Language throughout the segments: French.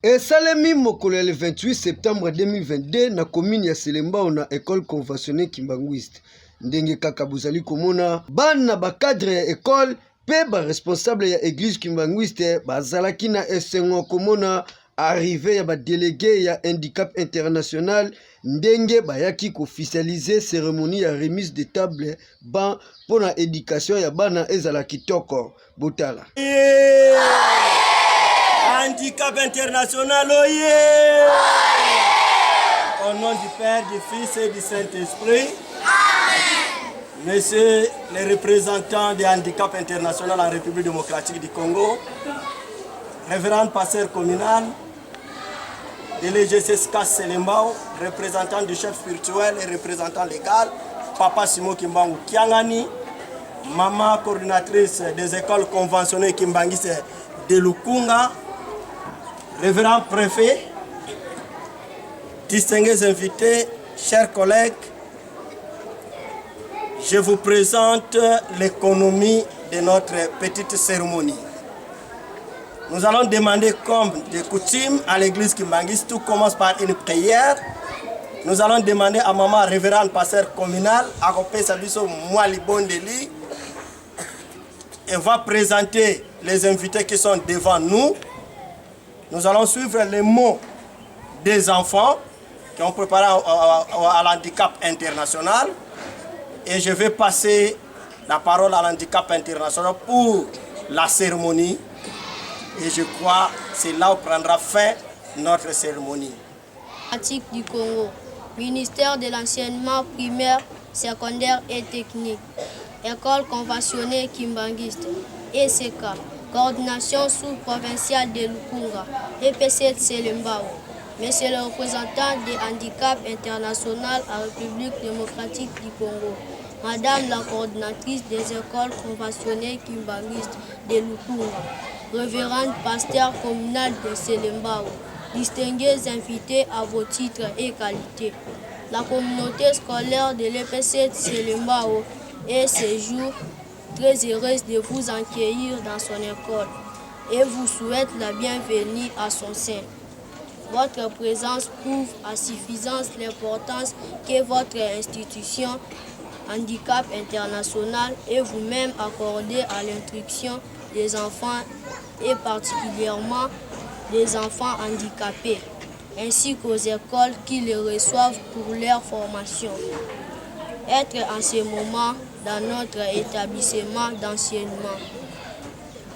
esalemi mokolo ya le 28 septembre 2022 na commune ya Selembao na école conventionnelle Kimbanguiste. Ndenge kaka bozali komona bana bakadre ya école pe ba responsable ya église Kimbanguiste bazalaki na esengo komona arrivé ya ba délégué ya handicap international ndenge bayaki officialiser cérémonie ya remise de table ban pour la éducation ya bana ezala kitoko botala. Handicap international, oh yeah! Au nom du Père, du Fils et du Saint-Esprit. Messieurs les représentants des handicaps internationaux en République démocratique du Congo, révérend pasteur communal, délégué CSK Selembao, représentant du chef spirituel et représentant légal, Papa Simo Kimbangu Kiangani, maman coordinatrice des écoles conventionnées Kimbangise de Lukunga, révérend préfet, distingués invités, chers collègues, je vous présente l'économie de notre petite cérémonie. Nous allons demander comme de coutume à l'église Kimbangis, tout commence par une prière. Nous allons demander à maman révérende pasteur communal, à Kopé Sabiso Mwali Bondeli, et va présenter les invités qui sont devant nous. Nous allons suivre les mots des enfants qui ont préparé à l'handicap international. Et je vais passer la parole à l'handicap international pour la cérémonie. Et je crois que c'est là où prendra fin notre cérémonie. Du Congo, ministère de l'enseignement primaire, secondaire et technique, école conventionnée Kimbanguiste, ECK, coordination sous-provinciale de Lukunga, EPC de Selembao. Monsieur le représentant des handicaps internationaux en République démocratique du Congo, Madame la coordinatrice des écoles conventionnées Kimbanguiste de Lukunga, révérende pasteur communal de Selembao, distingués invités à vos titres et qualités. La communauté scolaire de l'EPC de Selembao est ce jour très heureuse de vous accueillir dans son école et vous souhaite la bienvenue à son sein. Votre présence prouve à suffisance l'importance que votre institution handicap international et vous-même accordez à l'instruction des enfants et particulièrement des enfants handicapés, ainsi qu'aux écoles qui les reçoivent pour leur formation. Être en ce moment dans notre établissement d'enseignement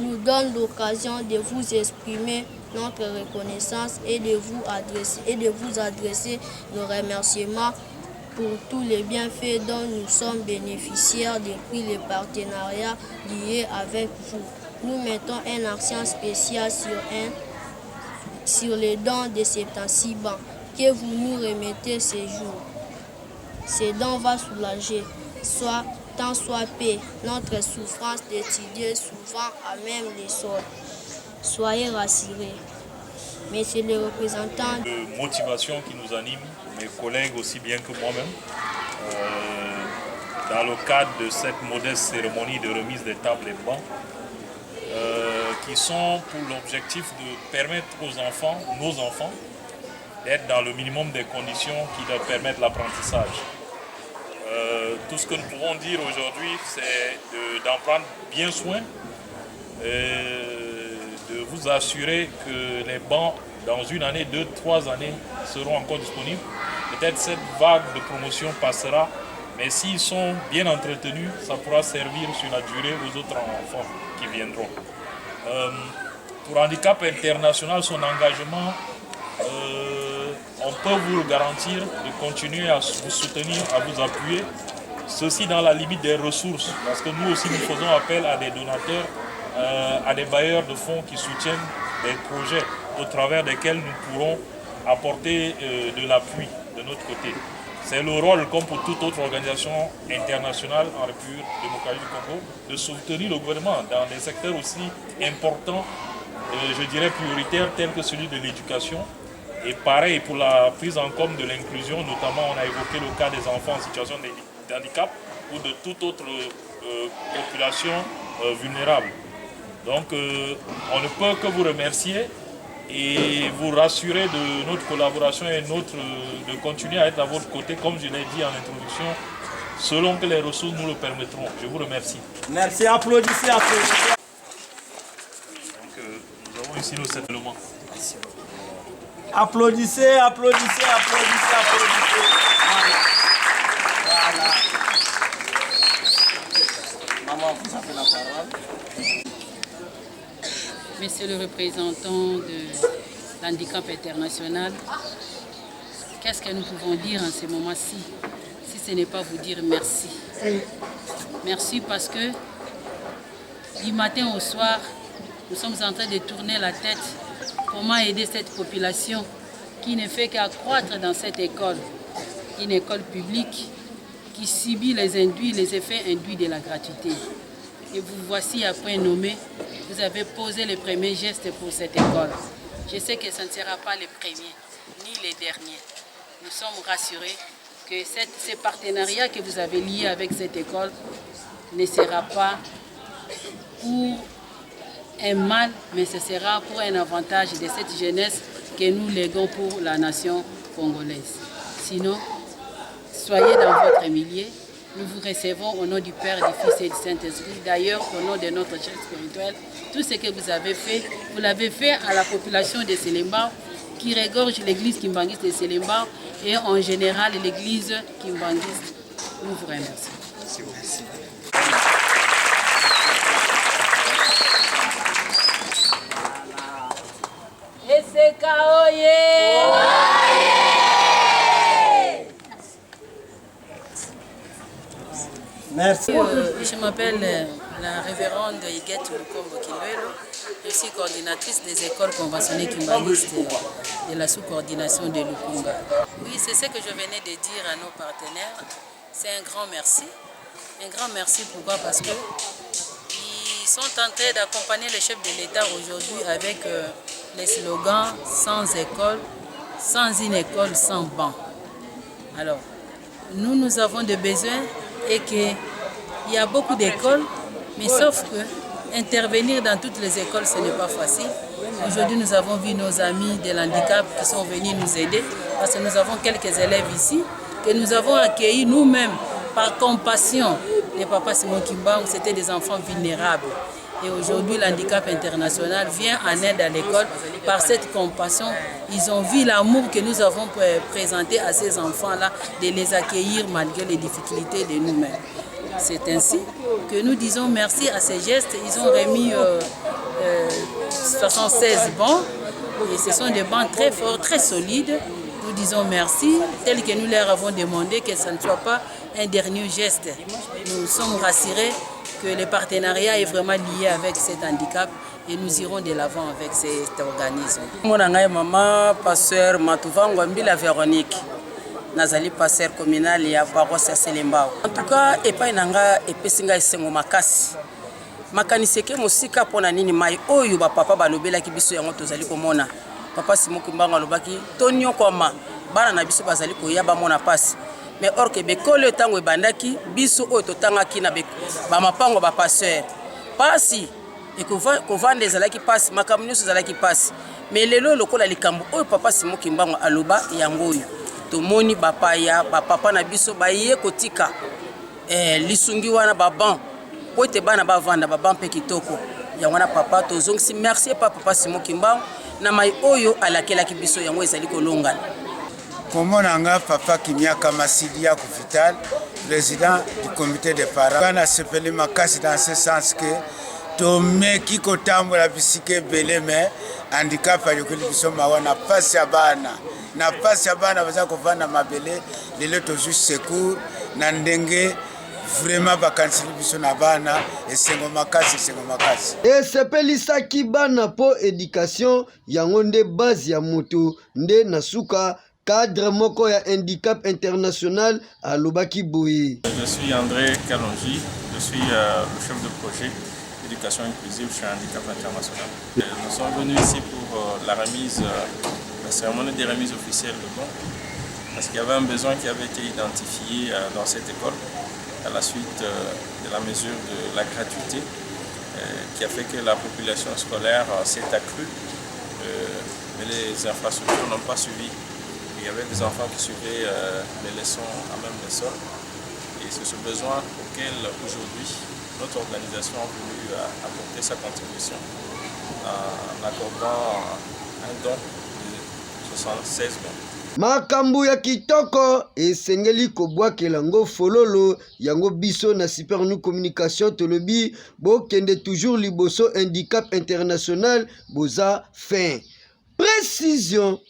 nous donne l'occasion de vous exprimer notre reconnaissance et de vous adresser nos remerciements pour tous les bienfaits dont nous sommes bénéficiaires depuis le partenariat lié avec vous. Nous mettons un accent spécial sur les dons de 76 bancs que vous nous remettez ces jours. Ces dons vont soulager, tant soit paix, notre souffrance d'étudier souvent à même les sols. Soyez rassurés. Monsieur le représentant de motivation qui nous anime, mes collègues aussi bien que moi-même, dans le cadre de cette modeste cérémonie de remise des tables et bancs, qui sont pour l'objectif de permettre aux enfants, nos enfants, d'être dans le minimum des conditions qui leur permettent l'apprentissage. Tout ce que nous pouvons dire aujourd'hui, c'est d'en prendre bien soin, de vous assurer que les bancs, dans une année, 2, 3 années, seront encore disponibles. Peut-être cette vague de promotion passera, mais s'ils sont bien entretenus, ça pourra servir sur la durée aux autres enfants qui viendront. Pour Handicap International, son engagement, on peut vous le garantir, de continuer à vous soutenir, à vous appuyer, ceci dans la limite des ressources, parce que nous aussi nous faisons appel à des donateurs, à des bailleurs de fonds qui soutiennent des projets au travers desquels nous pourrons apporter de l'appui de notre côté. C'est le rôle, comme pour toute autre organisation internationale en République démocratique du Congo, de soutenir le gouvernement dans des secteurs aussi importants, je dirais prioritaires, tels que celui de l'éducation. Et pareil pour la prise en compte de l'inclusion, notamment on a évoqué le cas des enfants en situation de handicap ou de toute autre population vulnérable. Donc on ne peut que vous remercier et vous rassurer de notre collaboration et de continuer à être à votre côté, comme je l'ai dit en introduction, selon que les ressources nous le permettront. Je vous remercie. Merci, applaudissez, applaudissez. Donc, nous avons ici nos settlements. Applaudissez, applaudissez, applaudissez, applaudissez. Voilà. Maman, vous avez la parole. Monsieur le représentant de l'handicap international, qu'est-ce que nous pouvons dire en ce moment-ci, si ce n'est pas vous dire merci. Merci parce que du matin au soir, nous sommes en train de tourner la tête. Comment aider cette population qui ne fait qu'accroître dans cette école, une école publique qui subit les effets induits de la gratuité. Et vous voici à point nommé, vous avez posé les premiers gestes pour cette école. Je sais que ce ne sera pas les premiers, ni les derniers. Nous sommes rassurés que ce partenariat que vous avez lié avec cette école ne sera pas pour un mal, mais ce sera pour un avantage de cette jeunesse que nous léguons pour la nation congolaise. Sinon, soyez dans votre milieu. Nous vous recevons au nom du Père, du Fils et du Saint-Esprit. D'ailleurs, au nom de notre chef spirituel, tout ce que vous avez fait, vous l'avez fait à la population de Selembao, qui regorge l'église kimbanguiste de Selembao et en général l'église kimbanguiste. Nous vous remercions. Merci. Merci. Je m'appelle la révérende Iguette Lukombo Kilwelo. Je suis coordinatrice des écoles conventionnées kimbanguistes de la sous-coordination de Lukunga. Oui, c'est ce que je venais de dire à nos partenaires. C'est un grand merci. Un grand merci, pourquoi? Parce qu'ils sont en train d'accompagner le chef de l'État aujourd'hui avec les slogans « Sans école, sans une école, sans banc ». Alors, nous avons des besoins et qu'il y a beaucoup d'écoles, mais sauf que intervenir dans toutes les écoles, ce n'est pas facile. Aujourd'hui, nous avons vu nos amis de l'handicap qui sont venus nous aider parce que nous avons quelques élèves ici que nous avons accueillis nous-mêmes par compassion de Papa Simon Kimbangu. C'était des enfants vulnérables. Et aujourd'hui, l'handicap international vient en aide à l'école. Par cette compassion, ils ont vu l'amour que nous avons présenté à ces enfants-là, de les accueillir malgré les difficultés de nous-mêmes. C'est ainsi que nous disons merci à ces gestes. Ils ont remis 76 bancs. Et ce sont des bancs très forts, très solides. Nous disons merci, tel que nous leur avons demandé, que ce ne soit pas un dernier geste. Nous sommes rassurés que le partenariat est vraiment lié avec cet handicap et nous irons de l'avant avec cet organisme. Mon maman, pasteur Matouvango Mbila Véronique, nazali pasteur communal ya paroisse Selembao. En tout cas, epai nanga epesinga esengo makasi. Makaniseke musika pona nini mai oyo ba papa balobela ki biso yango tozali komona. Papa Simon Kimbangu alobaki tonyo koma bana na biso bazali koya ba mona pasi. Mais or que bekole tango ebandaki biso oyo totangaki na ba mapango ba pasteur. Pasi et ko vande ezalaki pasi makambo nyonso ezalaki pasi. Mais lelo lokola likambo oyo Papa Simon Kimbangu aloba yango oyo. Tomoni bapaya ba papa na biso baye kotika lisungi wana baban po te bana bavanda baban pe kitoko. Yango na papa tozongisi merci Papa Simon Kimbangu na mai oyo alakelaki biso yango ezali kolongana. Komonanga Papa Kimiaka Masidia Kofital, président du comité des parents. On a sepelé ma casse dans ce sens que Tomé qui kotambo la bisike belé mais handicap à yokeli biso mawa na passe ya bana. Na passe ya bana baza kovanda mabele lelo to juste secours na ndenge vraiment bakansili biso na bana esengo makasi esepelisaki bana po éducation yango nde base ya moto nde nasuka cadre moko ya handicap international à Lobaki Boye. Je suis André Kalonji, je suis le chef de projet éducation inclusive chez Handicap International. Nous sommes venus ici pour la cérémonie des remises officielles de bons, parce qu'il y avait un besoin qui avait été identifié dans cette école à la suite de la mesure de la gratuité qui a fait que la population scolaire s'est accrue mais les infrastructures n'ont pas suivi. Il y avait des enfants qui suivaient les leçons à même les sols. Et c'est ce besoin auquel aujourd'hui notre organisation a voulu apporter sa contribution en accordant un don de 76 bons. Makambu ya kitoko esengeli kobwakela yango fololo yango biso na Super Nous Communication tolobi bokende toujours liboso handicap international boza fin. Précision